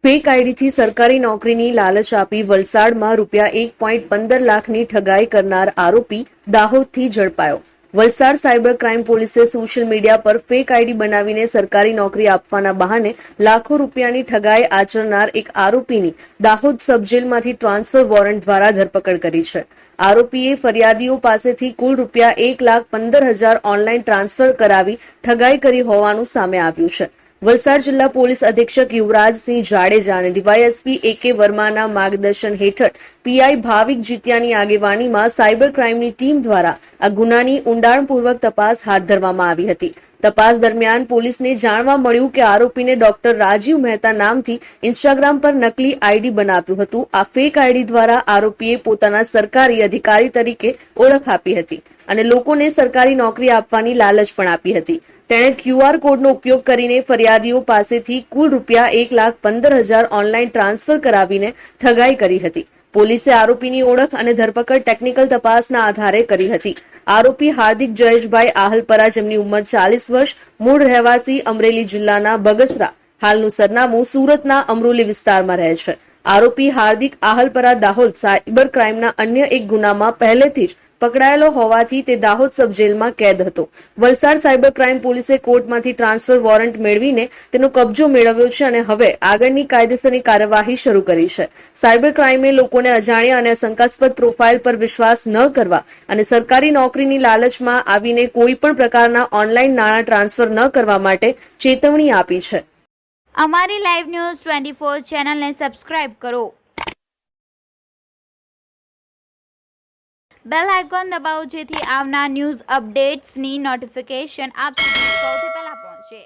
Fake આઈડીથી સરકારી નોકરીની લાલચ આપી વલસાડમાં ₹1.15 લાખની ઠગાઈ કરનાર આરોપી દાહોદથી ઝડપાયો। વલસાડ સાયબર ક્રાઇમ પોલીસે સોશિયલ મીડિયા પર ફેક આઈડી બનાવીને સરકારી નોકરી આપવાના બહાને લાખો રૂપિયાની ઠગાઈ આચરનાર એક આરોપીની દાહોદ સબજેલમાંથી ટ્રાન્સફર વોરંટ દ્વારા ધરપકડ કરી છે। આરોપીએ ફરિયાદીઓ પાસેથી કુલ ₹1,15,000 ઓનલાઈન ટ્રાન્સફર કરાવી ઠગાઈ કરી હોવાનું સામે આવ્યું છે। વલસાડ જિલ્લા પોલીસ અધિક્ષક યુવરાજસિંહ જાડેજા અને ડીવાયએસપી AK વર્માના માર્ગદર્શન હેઠળ પીઆઈ ભાવિક જીત્યાની આગેવાનીમાં સાયબર ક્રાઇમની ટીમ દ્વારા આ ગુનાની ઊંડાણપૂર્વક તપાસ હાથ ધરવામાં આવી હતી। તપાસ દરમિયાન પોલીસને જાણવા મળ્યું કે આરોપીને ડોક્ટર રાજીવ મહેતા નામથી ઇન્સ્ટાગ્રામ પર નકલી આઈડી બનાવ્યું હતું। આ ફેક આઈડી દ્વારા આરોપીએ પોતાના સરકારી અધિકારી તરીકે ઓળખ આપી હતી અને લોકોને સરકારી નોકરી આપવાની લાલચ પણ આપી હતી। તેણે QR કોડનો ઉપયોગ કરીને ફરિયાદીઓ પાસેથી કુલ ₹1,15,000 ઓનલાઈન ટ્રાન્સફર કરાવીને ઠગાઈ કરી હતી। પોલીસે આરોપીની ઓળખ અને ધરપકડ ટેકનિકલ તપાસના આધારે કરી હતી। આરોપી હાર્દિક જયેશભાઈ આહલપરા, જેમની ઉંમર 40 વર્ષ, મૂળ રહેવાસી અમરેલી જિલ્લાના બગસરા, હાલનું સરનામું સુરતના અમરોલી વિસ્તારમાં રહે છે। આરોપી હાર્દિક આહલપરા દાહોદ સાયબર ક્રાઇમના અન્ય એક ગુનામાં પહેલેથી જ પકડાયેલો હોવાથી તે દાહોદ સબજેલમાં કેદ હતો। વલસાડ સાયબર ક્રાઇમ પોલીસે કોર્ટમાંથી ટ્રાન્સફર વોરંટ મેળવીને તેનો કબજો મેળવ્યો છે અને હવે આગળની કાયદેસરની કાર્યવાહી શરૂ કરી છે। સાયબર ક્રાઇમે લોકોને અજાણ્યા અને શંકાસ્પદ પ્રોફાઇલ પર વિશ્વાસ ન કરવા અને સરકારી નોકરીની લાલચમાં આવીને કોઈ પણ પ્રકારના ઓનલાઈન નાણાં ટ્રાન્સફર ન કરવા માટે ચેતવણી આપી છે। અમારી લાઈવ ન્યૂઝ 24 ચેનલને સબસ્ક્રાઇબ કરો, બેલ આઇકોન દબાવો જેથી આવનાર ન્યૂઝ અપડેટ્સની નોટિફિકેશન આપ સુધી સૌથી પહેલા પહોંચે।